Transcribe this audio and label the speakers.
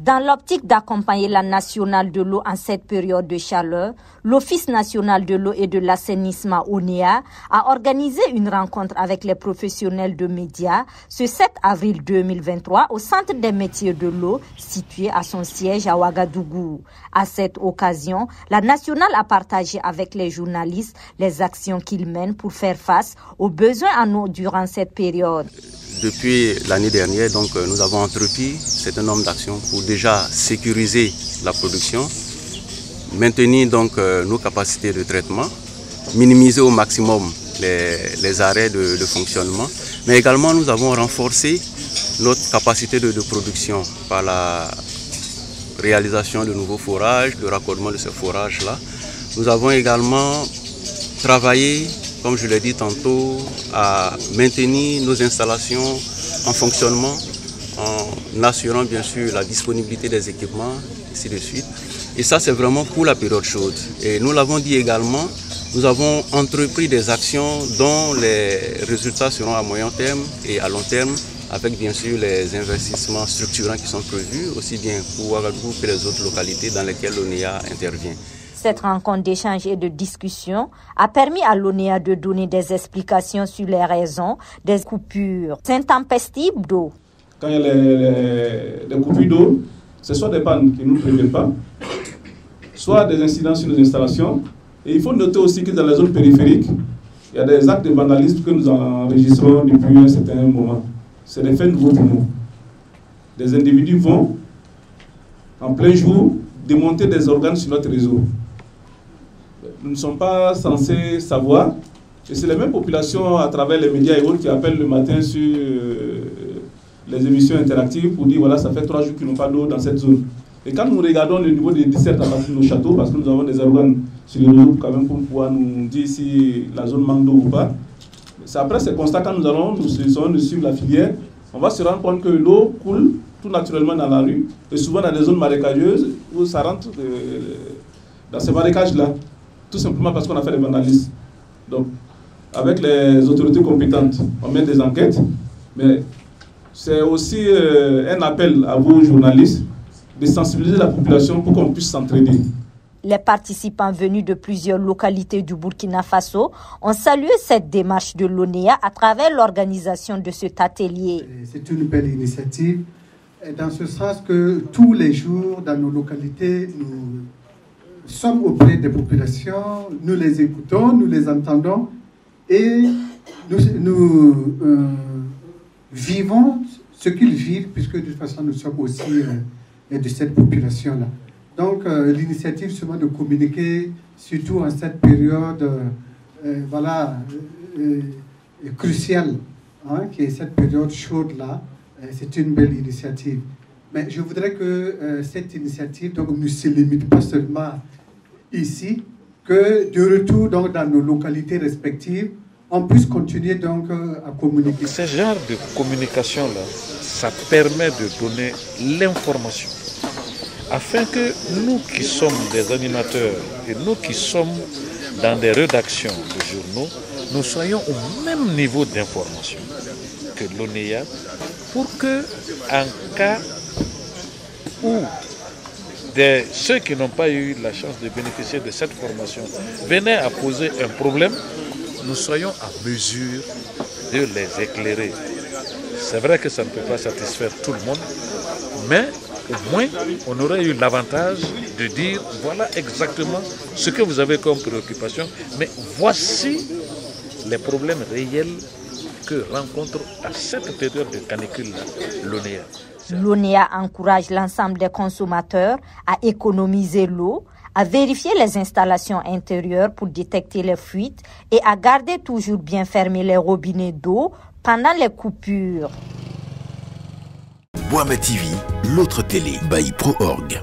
Speaker 1: Dans l'optique d'accompagner la nationale de l'eau en cette période de chaleur, l'Office national de l'eau et de l'assainissement ONEA a organisé une rencontre avec les professionnels de médias ce 7 avril 2023 au Centre des métiers de l'eau situé à son siège à Ouagadougou. À cette occasion, la nationale a partagé avec les journalistes les actions qu'ils mènent pour faire face aux besoins en eau durant cette période.
Speaker 2: Depuis l'année dernière, nous avons entrepris un certain nombre d'actions pour déjà sécuriser la production, maintenir nos capacités de traitement, minimiser au maximum les arrêts de fonctionnement, mais également nous avons renforcé notre capacité de production par la réalisation de nouveaux forages, le raccordement de ces forages-là. Nous avons également travaillé, comme je l'ai dit tantôt, à maintenir nos installations en fonctionnement, en assurant bien sûr la disponibilité des équipements, ainsi de suite. Et ça, c'est vraiment pour la période chaude. Et nous l'avons dit également, nous avons entrepris des actions dont les résultats seront à moyen terme et à long terme, avec bien sûr les investissements structurants qui sont prévus, aussi bien pour Ouagadougou que les autres localités dans lesquelles l'ONEA intervient.
Speaker 1: Cette rencontre d'échange et de discussion a permis à l'ONEA de donner des explications sur les raisons des coupures intempestives d'eau.
Speaker 3: Quand il y a les coupures d'eau, ce sont des pannes qui ne nous préviennent pas, soit des incidents sur nos installations. Et il faut noter aussi que dans les zones périphériques, il y a des actes de vandalisme que nous enregistrons depuis un certain moment. C'est des faits nouveaux pour nous. Des individus vont, en plein jour, démonter des organes sur notre réseau. Nous ne sommes pas censés savoir, et c'est les mêmes populations à travers les médias et autres qui appellent le matin sur les émissions interactives pour dire voilà, ça fait 3 jours qu'ils n'ont pas d'eau dans cette zone. Et quand nous regardons le niveau des dessertes à partir de nos châteaux, parce que nous avons des organes sur les réseaux quand même pour pouvoir nous dire si la zone manque d'eau ou pas, c'est après ces constats, quand nous allons suivre la filière, on va se rendre compte que l'eau coule tout naturellement dans la rue, et souvent dans des zones marécageuses où ça rentre dans ces marécages-là, tout simplement parce qu'on a fait des vandalismes. Donc, avec les autorités compétentes, on mène des enquêtes, mais c'est aussi un appel à vous, journalistes, de sensibiliser la population pour qu'on puisse s'entraider.
Speaker 1: Les participants venus de plusieurs localités du Burkina Faso ont salué cette démarche de l'ONEA à travers l'organisation de cet atelier.
Speaker 4: C'est une belle initiative, dans ce sens que tous les jours, dans nos localités, nous sommes auprès des populations, nous les écoutons, nous les entendons et nous vivons ce qu'ils vivent, puisque de toute façon, nous sommes aussi de cette population-là. Donc, l'initiative seulement de communiquer, surtout en cette période cruciale, qui est cette période chaude-là, c'est une belle initiative. Mais je voudrais que cette initiative ne se limite pas seulement ici, que de retour dans nos localités respectives, on puisse continuer à communiquer.
Speaker 5: Ce genre de communication-là, ça permet de donner l'information, afin que nous qui sommes des animateurs et nous qui sommes dans des rédactions de journaux, nous soyons au même niveau d'information que l'ONEA, pour que, en cas où ceux qui n'ont pas eu la chance de bénéficier de cette formation venaient à poser un problème, nous soyons à mesure de les éclairer. C'est vrai que ça ne peut pas satisfaire tout le monde, mais au moins on aurait eu l'avantage de dire voilà exactement ce que vous avez comme préoccupation, mais voici les problèmes réels que rencontre à cette période de canicule l'ONEA.
Speaker 1: L'ONEA encourage l'ensemble des consommateurs à économiser l'eau, à vérifier les installations intérieures pour détecter les fuites et à garder toujours bien fermés les robinets d'eau pendant les coupures.
Speaker 6: Boama TV, l'autre télé by Pro Org.